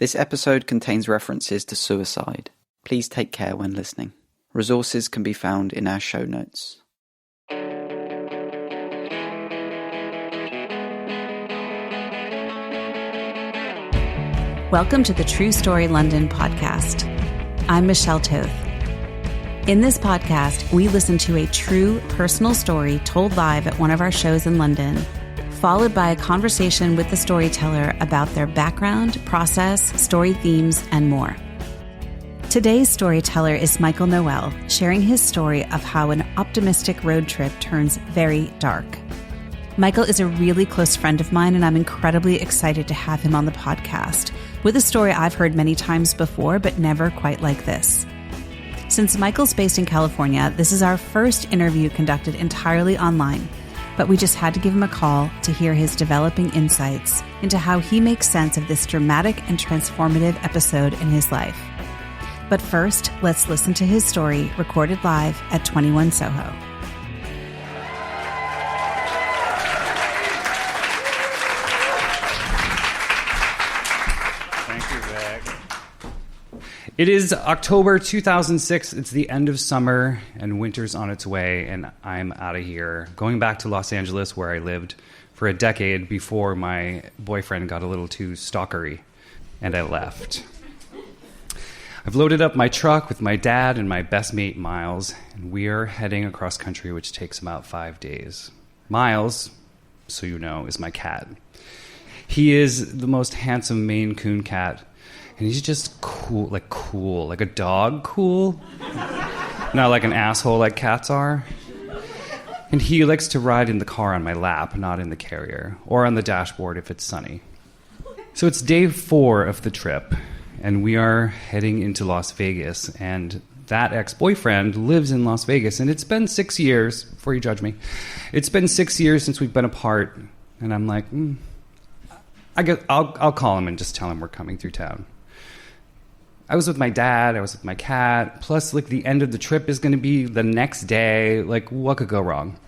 This episode contains references to suicide. Please take care when listening. Resources can be found in our show notes. Welcome to the True Story London podcast. I'm Michelle Toth. In this podcast, we listen to a true personal story told live at one of our shows in London, followed by a conversation with the storyteller about their background, process, story themes, and more. Today's storyteller is Michael Noel, sharing his story of how an optimistic road trip turns very dark. Michael is a really close friend of mine, and I'm incredibly excited to have him on the podcast with a story I've heard many times before, but never quite like this. Since Michael's based in California, this is our first interview conducted entirely online, but we just had to give him a call to hear his developing insights into how he makes sense of this dramatic and transformative episode in his life. But first, let's listen to his story recorded live at 21 Soho. It is October 2006. It's the end of summer and winter's on its way, and I'm out of here, going back to Los Angeles, where I lived for a decade before my boyfriend got a little too stalkery, and I left. I've loaded up my truck with my dad and my best mate, Miles, and we are heading across country, which takes about 5 days. Miles, so you know, is my cat. He is the most handsome Maine Coon cat. And he's just cool, like a dog cool. Not like an asshole like cats are. And he likes to ride in the car on my lap, not in the carrier, or on the dashboard if it's sunny. So it's day 4 of the trip, and we are heading into Las Vegas, and that ex-boyfriend lives in Las Vegas, and it's been 6 years, before you judge me, it's been 6 years since we've been apart, and I'm like, I'll call him and just tell him we're coming through town. I was with my dad, I was with my cat, plus like the end of the trip is going to be the next day. Like, what could go wrong?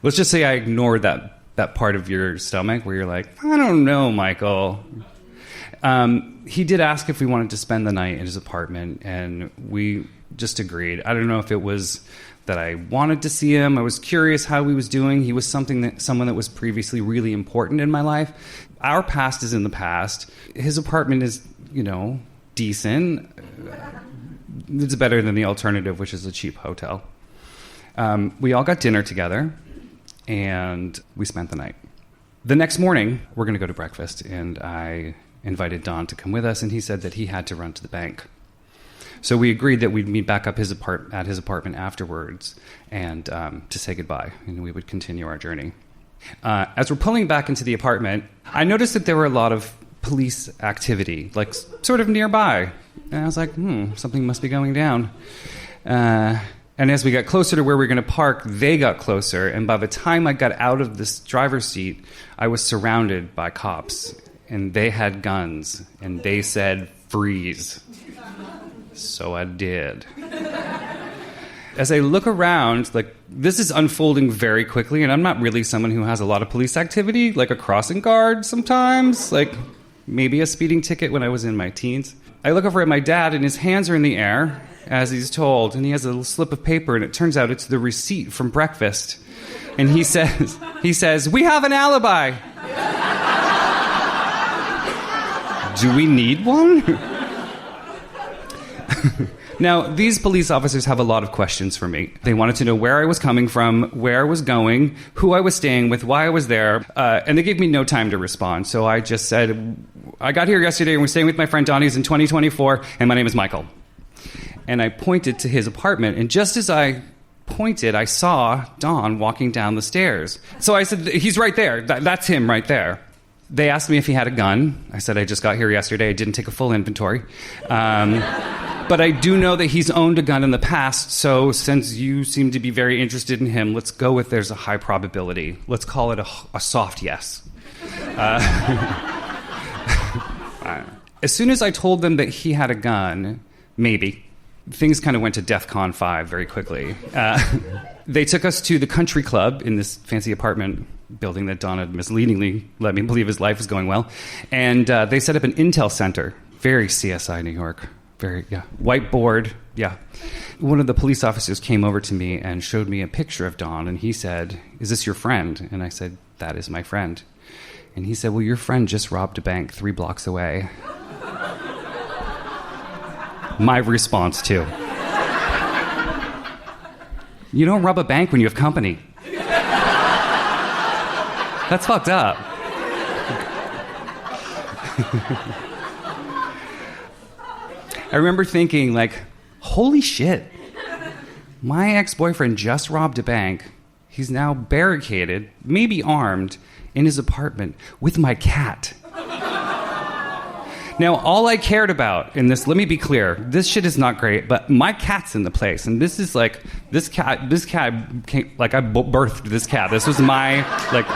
Let's just say I ignored that part of your stomach where you're like, I don't know, Michael. He did ask if we wanted to spend the night in his apartment, and we just agreed. I don't know if it was that I wanted to see him. I was curious how he was doing. He was someone that was previously really important in my life. Our past is in the past. His apartment is, decent. It's better than the alternative, which is a cheap hotel. We all got dinner together, and we spent the night. The next morning, we're going to go to breakfast, and I invited Don to come with us, and he said that he had to run to the bank. So we agreed that we'd meet back up at his apartment afterwards and to say goodbye, and we would continue our journey. As we're pulling back into the apartment, I noticed that there were a lot of police activity, like sort of nearby. And I was like, something must be going down. And as we got closer to where we were going to park, they got closer. And by the time I got out of this driver's seat, I was surrounded by cops. And they had guns. And they said, freeze. So I did. As I look around, this is unfolding very quickly, and I'm not really someone who has a lot of police activity, like a crossing guard sometimes, like maybe a speeding ticket when I was in my teens. I look over at my dad, and his hands are in the air, as he's told, and he has a little slip of paper, and it turns out it's the receipt from breakfast. And he says, we have an alibi. Do we need one? Now, these police officers have a lot of questions for me. They wanted to know where I was coming from, where I was going, who I was staying with, why I was there, and they gave me no time to respond. So I just said, I got here yesterday and we're staying with my friend Donnie's in 2024, and my name is Michael. And I pointed to his apartment, and just as I pointed, I saw Don walking down the stairs. So I said, he's right there. That's him right there. They asked me if he had a gun. I said, I just got here yesterday. I didn't take a full inventory. But I do know that he's owned a gun in the past, so since you seem to be very interested in him, let's go with there's a high probability. Let's call it a soft yes. As soon as I told them that he had a gun, maybe, things kind of went to DEFCON 5 very quickly. They took us to the country club in this fancy apartment building that Don had misleadingly let me believe his life was going well. And they set up an intel center, very CSI New York, very, whiteboard, One of the police officers came over to me and showed me a picture of Don, and he said, "Is this your friend?" And I said, "That is my friend." And he said, "Well, your friend just robbed a bank 3 blocks away." My response, too. You don't rob a bank when you have company. That's fucked up. I remember thinking, like, holy shit. My ex-boyfriend just robbed a bank. He's now barricaded, maybe armed, in his apartment with my cat. Now, all I cared about in this, let me be clear, this shit is not great, but my cat's in the place. And this is like, this cat came, like I birthed this cat. This was my, like,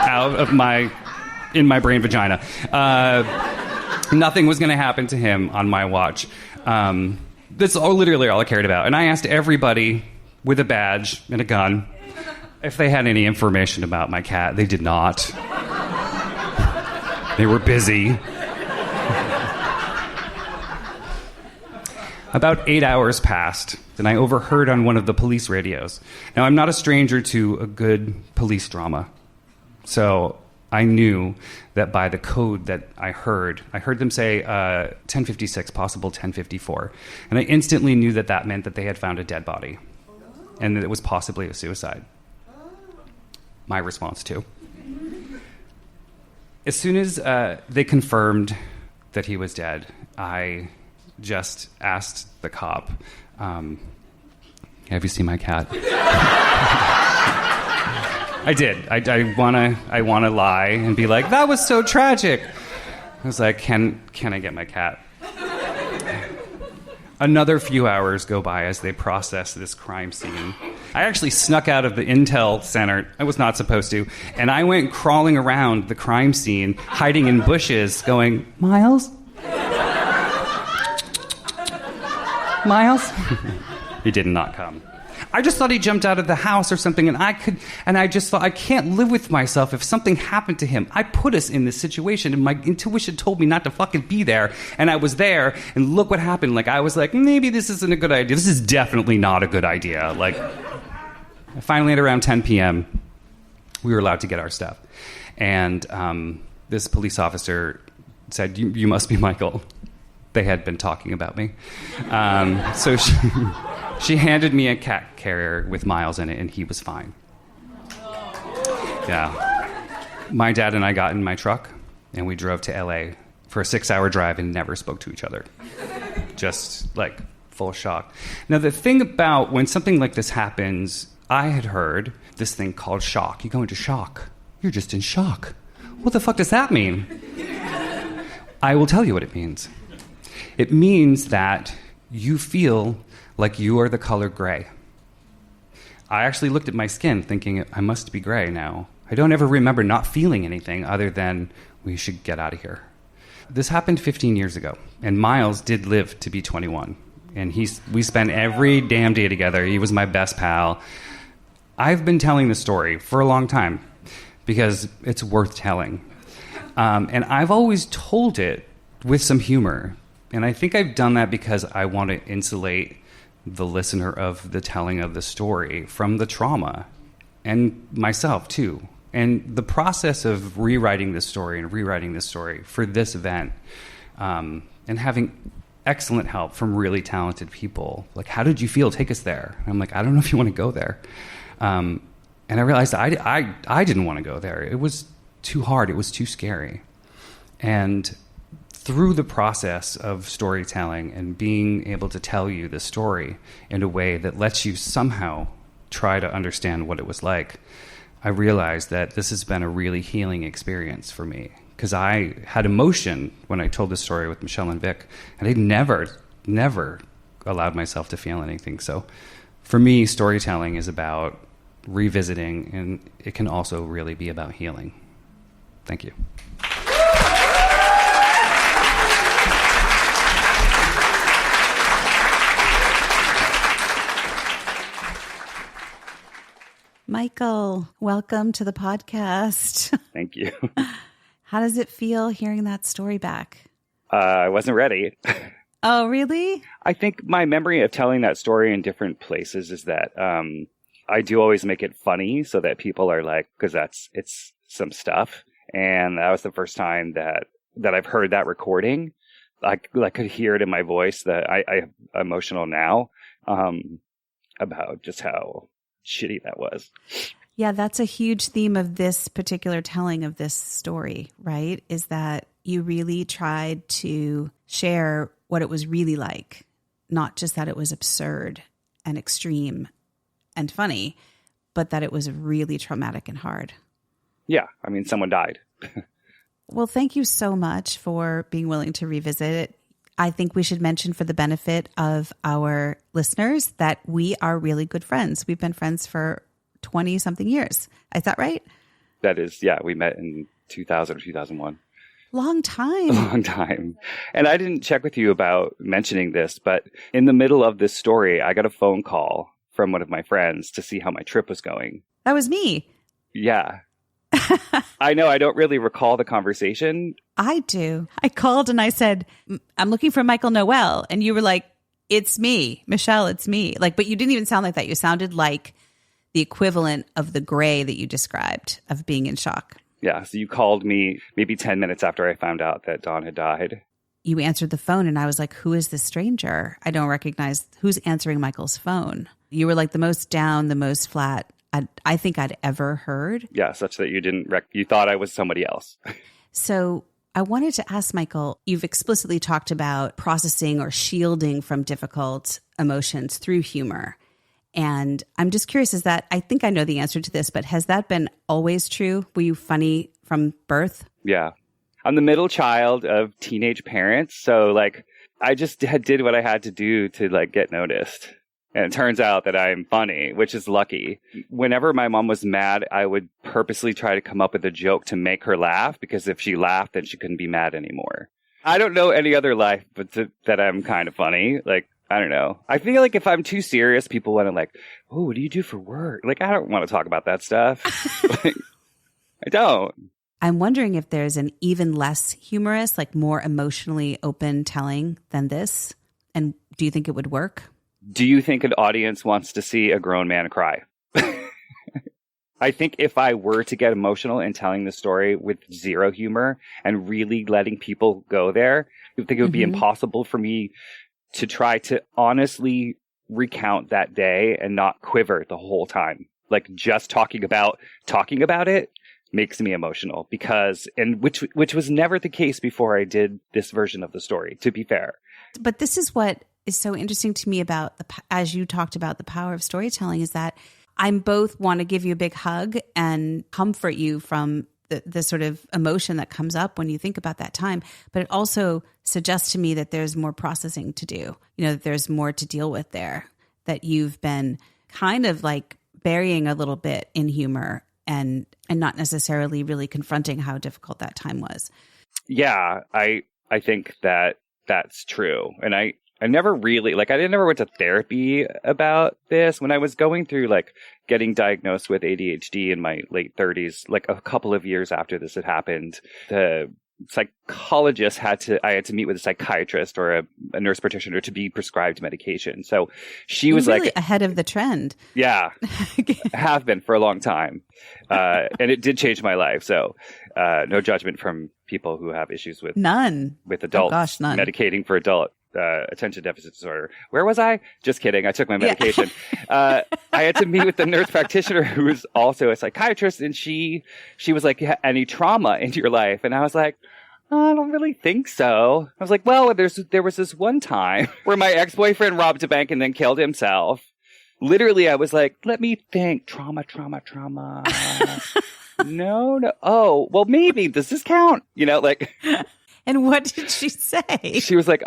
in my brain vagina. Nothing was going to happen to him on my watch. That's literally all I cared about. And I asked everybody with a badge and a gun if they had any information about my cat. They did not. They were busy. About 8 hours passed, and I overheard on one of the police radios. Now, I'm not a stranger to a good police drama. So I knew that by the code that I heard them say 1056, possible 1054. And I instantly knew that that meant that they had found a dead body and that it was possibly a suicide. My response, too. As soon as they confirmed that he was dead, I just asked the cop, "Have you seen my cat?" I did. I wanna lie and be like, "That was so tragic." I was like, "Can I get my cat?" Another few hours go by as they process this crime scene. I actually snuck out of the intel center. I was not supposed to. And I went crawling around the crime scene, hiding in bushes, going, "Miles? Miles?" He did not come. I just thought he jumped out of the house or something, and I just thought, I can't live with myself if something happened to him. I put us in this situation, and my intuition told me not to fucking be there, and I was there, and look what happened. Like, I was like, maybe this isn't a good idea. This is definitely not a good idea. Like, finally at around 10 p.m., we were allowed to get our stuff. And this police officer said, you must be Michael. They had been talking about me. So she handed me a cat carrier with Miles in it, and he was fine. Yeah. My dad and I got in my truck, and we drove to L.A. for a 6-hour drive and never spoke to each other. Just, like, full shock. Now, the thing about when something like this happens, I had heard this thing called shock. You go into shock. You're just in shock. What the fuck does that mean? I will tell you what it means. It means that you feel like you are the color gray. I actually looked at my skin thinking, I must be gray now. I don't ever remember not feeling anything other than we should get out of here. This happened 15 years ago, and Miles did live to be 21. And we spent every damn day together. He was my best pal. I've been telling the story for a long time because it's worth telling. And I've always told it with some humor. And I think I've done that because I want to insulate the listener of the telling of the story from the trauma, and myself too. And the process of rewriting this story for this event, and having excellent help from really talented people. Like, how did you feel? Take us there. And I'm like, I don't know if you want to go there. And I realized I didn't want to go there. It was too hard. It was too scary. And through the process of storytelling and being able to tell you the story in a way that lets you somehow try to understand what it was like, I realized that this has been a really healing experience for me. Because I had emotion when I told this story with Michelle and Vic, and I never allowed myself to feel anything. So for me, storytelling is about revisiting, and it can also really be about healing. Thank you. Michael, welcome to the podcast. Thank you. How does it feel hearing that story back? I wasn't ready. Oh, really? I think my memory of telling that story in different places is that I do always make it funny so that people are like, because it's some stuff. And that was the first time that I've heard that recording. I could hear it in my voice that I'm emotional now about just how shitty that was. Yeah, that's a huge theme of this particular telling of this story, right? Is that you really tried to share what it was really like, not just that it was absurd and extreme and funny, but that it was really traumatic and hard. Yeah, I mean, someone died. Well, thank you so much for being willing to revisit it. I think we should mention for the benefit of our listeners that we are really good friends. We've been friends for 20 something years. Is that right? That is, yeah, we met in 2000 or 2001. Long time. Long time. And I didn't check with you about mentioning this, but in the middle of this story, I got a phone call from one of my friends to see how my trip was going. That was me. Yeah. I know. I don't really recall the conversation. I do. I called and I said, I'm looking for Michael Noel. And you were like, it's me, Michelle, it's me. Like, but you didn't even sound like that. You sounded like the equivalent of the gray that you described of being in shock. Yeah. So you called me maybe 10 minutes after I found out that Dawn had died. You answered the phone and I was like, who is this stranger? I don't recognize who's answering Michael's phone. You were like the most down, the most flat I think I'd ever heard. Yeah, such that you didn't you thought I was somebody else. So I wanted to ask Michael, you've explicitly talked about processing or shielding from difficult emotions through humor. And I'm just curious, I think I know the answer to this, but has that been always true? Were you funny from birth? Yeah. I'm the middle child of teenage parents. So I just did what I had to do to get noticed. And it turns out that I'm funny, which is lucky. Whenever my mom was mad, I would purposely try to come up with a joke to make her laugh, because if she laughed, then she couldn't be mad anymore. I don't know any other life but that I'm kind of funny. I don't know. I feel like if I'm too serious, people want to oh, what do you do for work? I don't want to talk about that stuff. I don't. I'm wondering if there's an even less humorous, more emotionally open telling than this. And do you think it would work? Do you think an audience wants to see a grown man cry? I think if I were to get emotional in telling the story with zero humor and really letting people go there, I think it would be impossible for me to try to honestly recount that day and not quiver the whole time. Just talking about it makes me emotional which was never the case before I did this version of the story, to be fair. But this is what is so interesting to me about as you talked about the power of storytelling, is that I both want to give you a big hug and comfort you from the sort of emotion that comes up when you think about that time. But it also suggests to me that there's more processing to do, that there's more to deal with there, that you've been kind of burying a little bit in humor and not necessarily really confronting how difficult that time was. Yeah, I think that that's true. And I never really, I never went to therapy about this. When I was going through, getting diagnosed with ADHD in my late 30s, a couple of years after this had happened, the psychologist I had to meet with a psychiatrist or a nurse practitioner to be prescribed medication. So she was really ahead of the trend. Yeah, have been for a long time. And it did change my life. So no judgment from people who have issues with none with adults. Oh gosh, none. Medicating for adult attention deficit disorder. Where was I? Just kidding. I took my medication. I had to meet with the nurse practitioner who was also a psychiatrist, and she was like, any trauma into your life? And I was like, I don't really think so. I was like, well, there was this one time where my ex-boyfriend robbed a bank and then killed himself. Literally, I was like, let me think. Trauma. No. Oh, well, maybe. Does this count? And what did she say? She was like,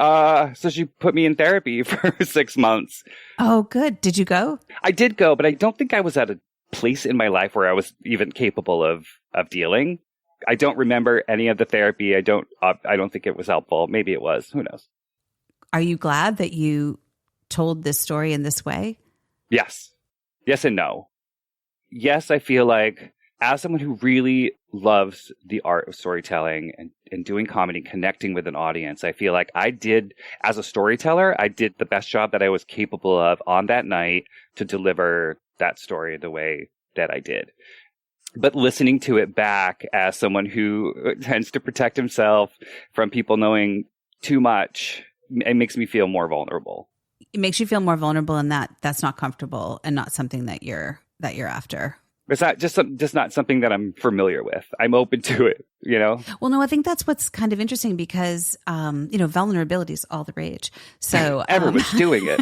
so she put me in therapy for 6 months. Oh, good. Did you go? I did go, but I don't think I was at a place in my life where I was even capable of dealing. I don't remember any of the therapy. I don't think it was helpful. Maybe it was. Who knows? Are you glad that you told this story in this way? Yes. Yes and no. yes, I feel like as someone who really loves the art of storytelling and doing comedy, connecting with an audience, I feel like as a storyteller, I did the best job that I was capable of on that night to deliver that story the way that I did. But listening to it back as someone who tends to protect himself from people knowing too much, it makes me feel more vulnerable. It makes you feel more vulnerable, and that's not comfortable and not something that you're after. It's not just not something that I'm familiar with. I'm open to it, you know? Well, no, I think that's what's kind of interesting because, vulnerability is all the rage. So everyone's doing it.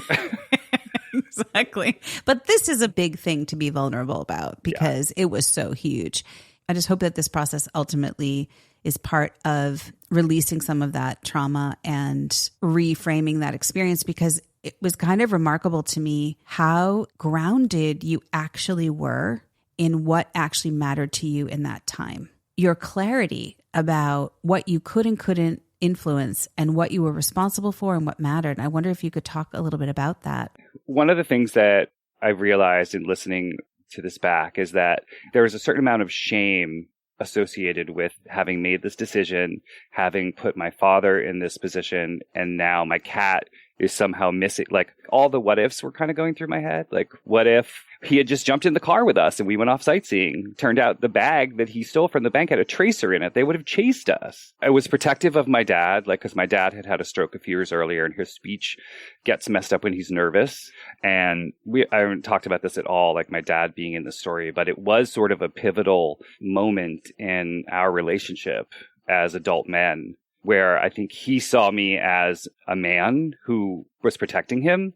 Exactly. But this is a big thing to be vulnerable about because it was so huge. I just hope that this process ultimately is part of releasing some of that trauma and reframing that experience, because it was kind of remarkable to me how grounded you actually were in what actually mattered to you in that time. Your clarity about what you could and couldn't influence and what you were responsible for and what mattered. And I wonder if you could talk a little bit about that. One of the things that I realized in listening to this back is that there is a certain amount of shame associated with having made this decision, having put my father in this position, and now my cat is somehow missing. Like, all the what ifs were kind of going through my head. Like, what if he had just jumped in the car with us and we went off sightseeing? Turned out the bag that he stole from the bank had a tracer in it. They would have chased us. I was protective of my dad, because my dad had had a stroke a few years earlier and his speech gets messed up when he's nervous. And I haven't talked about this at all, like my dad being in the story, but it was sort of a pivotal moment in our relationship as adult men, where I think he saw me as a man who was protecting him,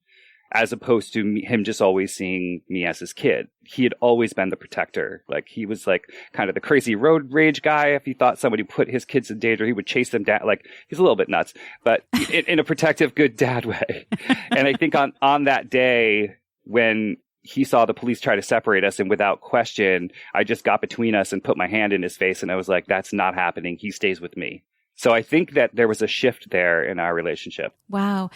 as opposed to him just always seeing me as his kid. He had always been the protector. Like, he was like kind of the crazy road rage guy. If he thought somebody put his kids in danger, he would chase them down. Like, he's a little bit nuts, but in a protective, good dad way. And I think on that day when he saw the police try to separate us, and without question, I just got between us and put my hand in his face. And I was like, that's not happening. He stays with me. So I think that there was a shift there in our relationship. Wow.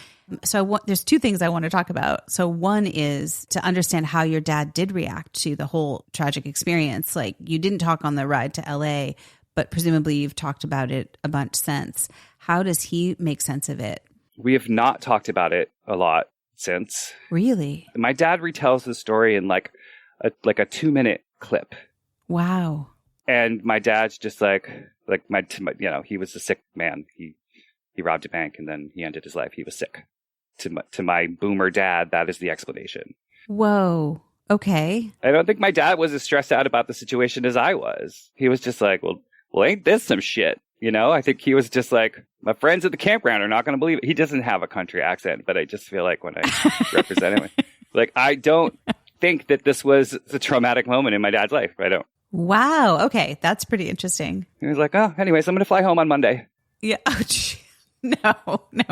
So there's two things I want to talk about. So one is to understand how your dad did react to the whole tragic experience. Like, you didn't talk on the ride to LA, but presumably you've talked about it a bunch since. How does he make sense of it? We have not talked about it a lot since. Really? My dad retells the story in like a 2-minute clip. Wow. And my dad's just like he was a sick man. He robbed a bank and then he ended his life. He was sick. To my boomer dad, that is the explanation. Whoa. Okay. I don't think my dad was as stressed out about the situation as I was. He was just like, well, ain't this some shit? You know, I think he was just like, my friends at the campground are not going to believe it. He doesn't have a country accent, but I just feel like when I represent him, like, I don't think that this was a traumatic moment in my dad's life. I don't. Wow. Okay. That's pretty interesting. He was like, oh, anyways, I'm going to fly home on Monday. Yeah. Oh, No.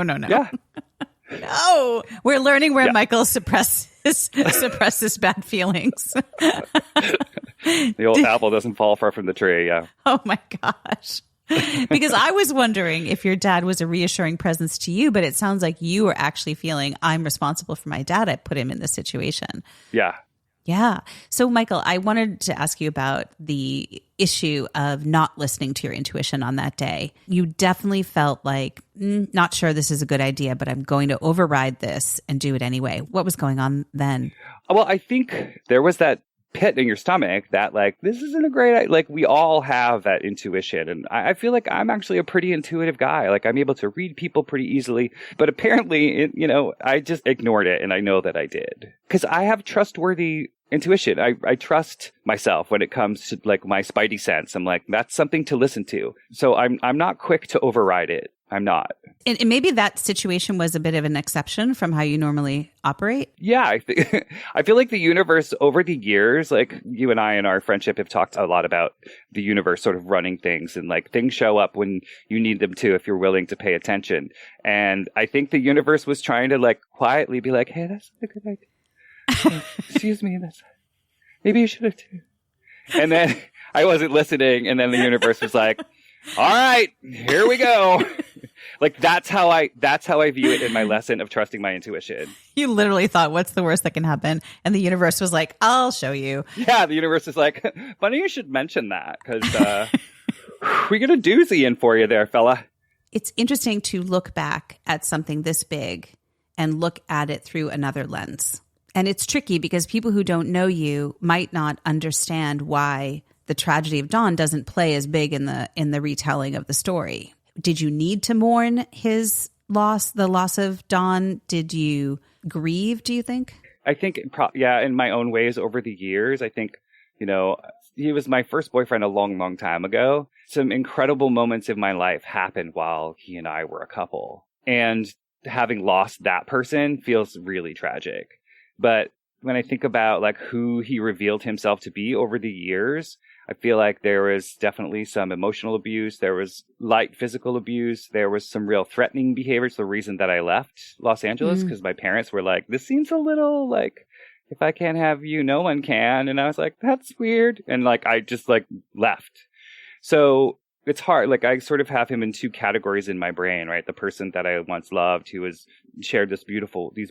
Yeah. No. We're learning where Michael suppresses bad feelings. The old apple doesn't fall far from the tree. Yeah. Oh my gosh. Because I was wondering if your dad was a reassuring presence to you, but it sounds like you were actually feeling, I'm responsible for my dad. I put him in this situation. Yeah. Yeah. So, Michael, I wanted to ask you about the issue of not listening to your intuition on that day. You definitely felt like, not sure this is a good idea, but I'm going to override this and do it anyway. What was going on then? Well, I think there was that pit in your stomach that, like, this isn't a great idea. Like, we all have that intuition. And I feel like I'm actually a pretty intuitive guy. Like, I'm able to read people pretty easily. But apparently, I just ignored it. And I know that I did. Because I have trustworthy intuition. I trust myself when it comes to, like, my spidey sense. I'm like, that's something to listen to. So I'm not quick to override it. I'm not. And maybe that situation was a bit of an exception from how you normally operate. Yeah, I feel like the universe over the years, like, you and I in our friendship have talked a lot about the universe sort of running things, and like things show up when you need them to if you're willing to pay attention. And I think the universe was trying to, like, quietly be like, hey, that's not a good idea. Excuse me, maybe you should have too. And then I wasn't listening, and then the universe was like, all right, here we go. Like that's how I view it in my lesson of trusting my intuition. You literally thought, what's the worst that can happen? And the universe was like, I'll show you. Yeah, the universe is like, funny you should mention that because we got a doozy in for you there, fella. It's interesting to look back at something this big and look at it through another lens. And it's tricky because people who don't know you might not understand why the tragedy of Don doesn't play as big in the retelling of the story. Did you need to mourn his loss, the loss of Don? Did you grieve, do you think? I think, in my own ways over the years. I think, he was my first boyfriend a long, long time ago. Some incredible moments in my life happened while he and I were a couple. And having lost that person feels really tragic. But when I think about like who he revealed himself to be over the years, I feel like there was definitely some emotional abuse. There was light physical abuse. There was some real threatening behavior. It's the reason that I left Los Angeles because my parents were like, this seems a little like, if I can't have you, no one can. And I was like, that's weird. And like, I just like left. So it's hard. Like I sort of have him in two categories in my brain, right? The person that I once loved who has shared these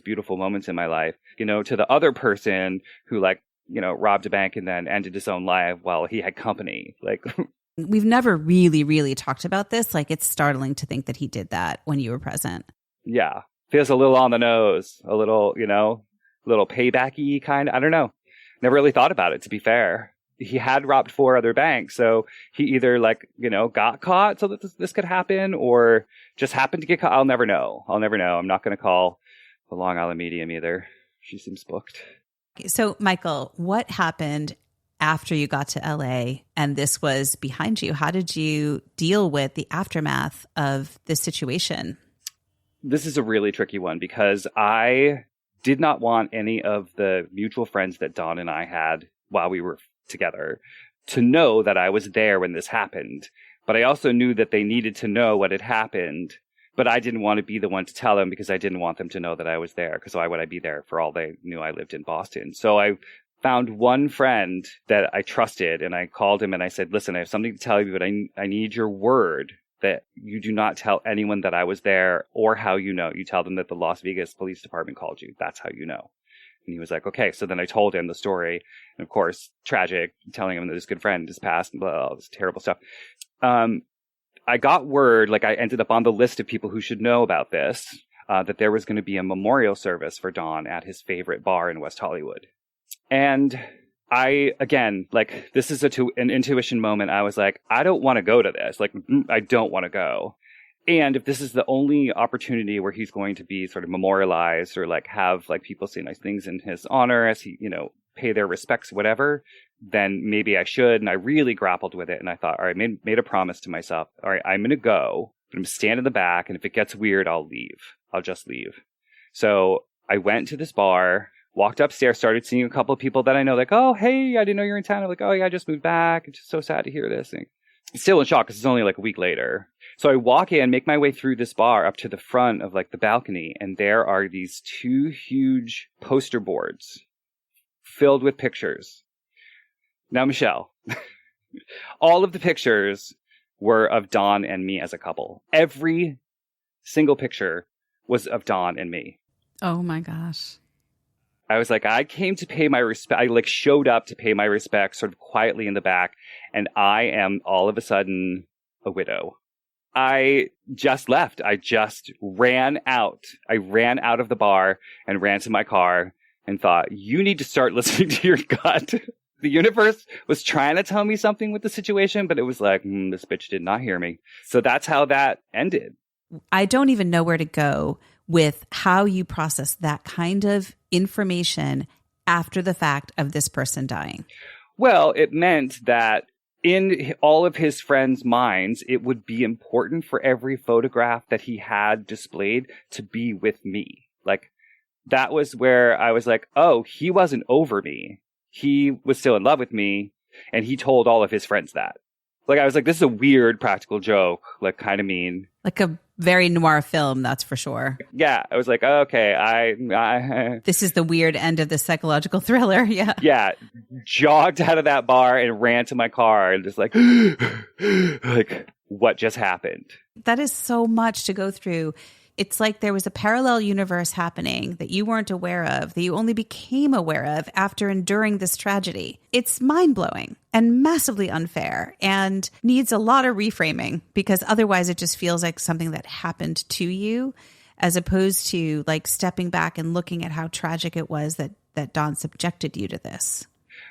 beautiful moments in my life, to the other person who like, robbed a bank and then ended his own life while he had company. Like we've never really, really talked about this. Like it's startling to think that he did that when you were present. Yeah. Feels a little on the nose, a little, little paybacky kind of, I don't know. Never really thought about it, to be fair. He had robbed 4 other banks. So he either got caught so that this could happen or just happened to get caught. I'll never know. I'm not going to call the Long Island Medium either. She seems booked. So, Michael, what happened after you got to LA and this was behind you? How did you deal with the aftermath of this situation? This is a really tricky one because I did not want any of the mutual friends that Don and I had while we were together to know that I was there when this happened. But I also knew that they needed to know what had happened. But I didn't want to be the one to tell them because I didn't want them to know that I was there. Because why would I be there for all they knew I lived in Boston? So I found one friend that I trusted and I called him and I said, listen, I have something to tell you, but I need your word that you do not tell anyone that I was there or how you know. You tell them that the Las Vegas Police Department called you. That's how you know. And he was like, okay. So then I told him the story. And of course, tragic, telling him that his good friend has passed and all this terrible stuff. I got word, like I ended up on the list of people who should know about this, that there was going to be a memorial service for Don at his favorite bar in West Hollywood. And I, again, like this is an intuition moment. I was like, I don't want to go to this. Like, I don't want to go. And if this is the only opportunity where he's going to be sort of memorialized or like have like people say nice things in his honor as he, pay their respects, whatever, then maybe I should. And I really grappled with it. And I thought, all right, made a promise to myself. All right, I'm going to go. I'm going to stand in the back. And if it gets weird, I'll leave. I'll just leave. So I went to this bar, walked upstairs, started seeing a couple of people that I know, like, oh, hey, I didn't know you were in town. I'm like, oh, yeah, I just moved back. It's just so sad to hear this. And still in shock because it's only like a week later. So I walk in, make my way through this bar up to the front of like the balcony. And there are these 2 huge poster boards filled with pictures. Now, Michelle, all of the pictures were of Don and me as a couple. Every single picture was of Don and me. Oh my gosh. I was like, I came to pay my respect. I like showed up to pay my respect sort of quietly in the back. And I am all of a sudden a widow. I just left. I just ran out. I ran out of the bar and ran to my car and thought, you need to start listening to your gut. The universe was trying to tell me something with the situation, but it was like, this bitch did not hear me. So that's how that ended. I don't even know where to go with how you process that kind of information after the fact of this person dying. Well, it meant that in all of his friends' minds, it would be important for every photograph that he had displayed to be with me. Like, that was where I was like, oh, he wasn't over me. He was still in love with me. And he told all of his friends that. Like, I was like, this is a weird practical joke, like kind of mean. Like a very noir film, that's for sure. Yeah. I was like, okay, I this is the weird end of the psychological thriller. Yeah. Yeah. Jogged out of that bar and ran to my car and just like, like, what just happened. That is so much to go through. It's like there was a parallel universe happening that you weren't aware of, that you only became aware of after enduring this tragedy. It's mind-blowing and massively unfair and needs a lot of reframing, because otherwise it just feels like something that happened to you, as opposed to like stepping back and looking at how tragic it was that Don subjected you to this.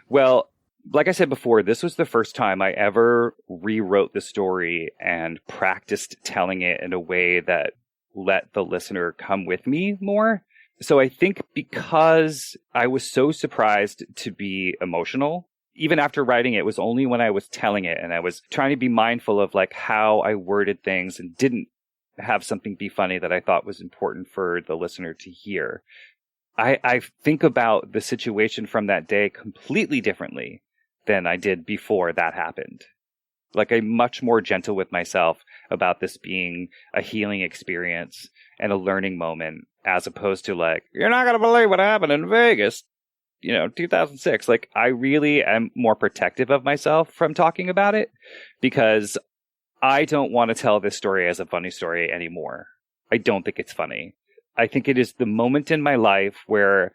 Well, like I said before, this was the first time I ever rewrote the story and practiced telling it in a way that let the listener come with me more. So I think because I was so surprised to be emotional, even after writing it, was only when I was telling it and I was trying to be mindful of like how I worded things and didn't have something be funny that I thought was important for the listener to hear. I think about the situation from that day completely differently than I did before that happened. Like, I'm much more gentle with myself about this being a healing experience and a learning moment, as opposed to like, you're not going to believe what happened in Vegas, 2006. Like, I really am more protective of myself from talking about it, because I don't want to tell this story as a funny story anymore. I don't think it's funny. I think it is the moment in my life where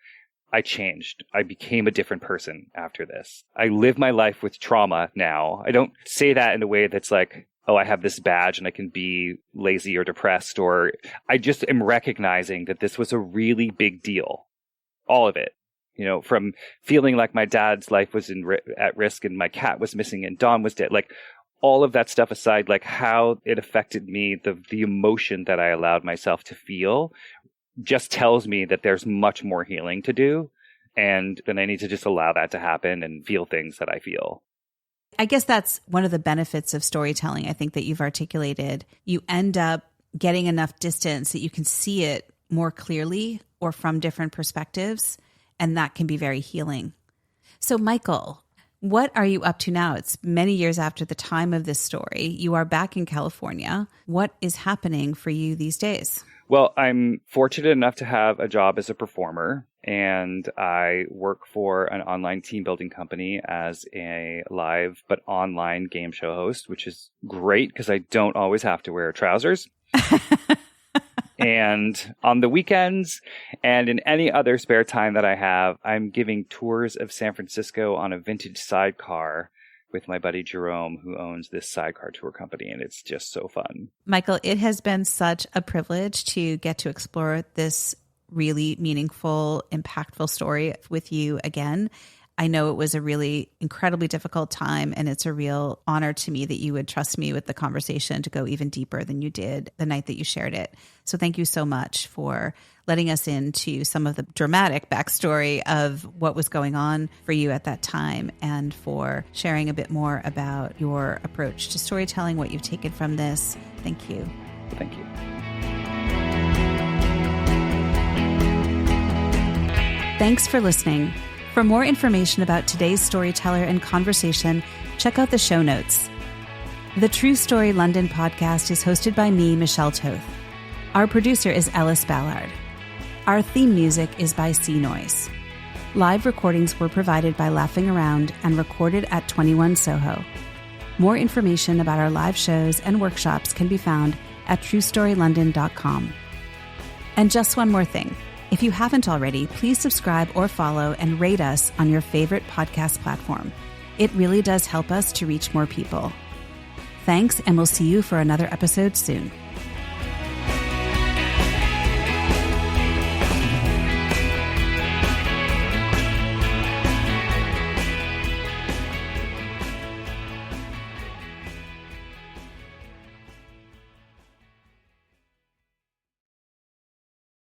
I changed. I became a different person after this. I live my life with trauma now. I don't say that in a way that's like, oh, I have this badge and I can be lazy or depressed, or I just am recognizing that this was a really big deal. All of it. From feeling like my dad's life was at risk and my cat was missing and Don was dead. Like, all of that stuff aside, like how it affected me, the emotion that I allowed myself to feel just tells me that there's much more healing to do. And then I need to just allow that to happen and feel things that I feel. I guess that's one of the benefits of storytelling, I think, that you've articulated. You end up getting enough distance that you can see it more clearly or from different perspectives. And that can be very healing. So, Michael, what are you up to now? It's many years after the time of this story. You are back in California. What is happening for you these days? Well, I'm fortunate enough to have a job as a performer, and I work for an online team building company as a live but online game show host, which is great because I don't always have to wear trousers. And on the weekends and in any other spare time that I have, I'm giving tours of San Francisco on a vintage sidecar with my buddy Jerome, who owns this sidecar tour company, and it's just so fun. Michael, it has been such a privilege to get to explore this really meaningful, impactful story with you again. I know it was a really incredibly difficult time, and it's a real honor to me that you would trust me with the conversation to go even deeper than you did the night that you shared it. So thank you so much for letting us into some of the dramatic backstory of what was going on for you at that time, and for sharing a bit more about your approach to storytelling, what you've taken from this. Thank you. Thank you. Thanks for listening. For more information about today's storyteller and conversation, check out the show notes. The True Story London podcast is hosted by me, Michelle Toth. Our producer is Ellis Ballard. Our theme music is by Sea Noise. Live recordings were provided by Laughing Around and recorded at 21 Soho. More information about our live shows and workshops can be found at truestorylondon.com. And just one more thing. If you haven't already, please subscribe or follow and rate us on your favorite podcast platform. It really does help us to reach more people. Thanks, and we'll see you for another episode soon.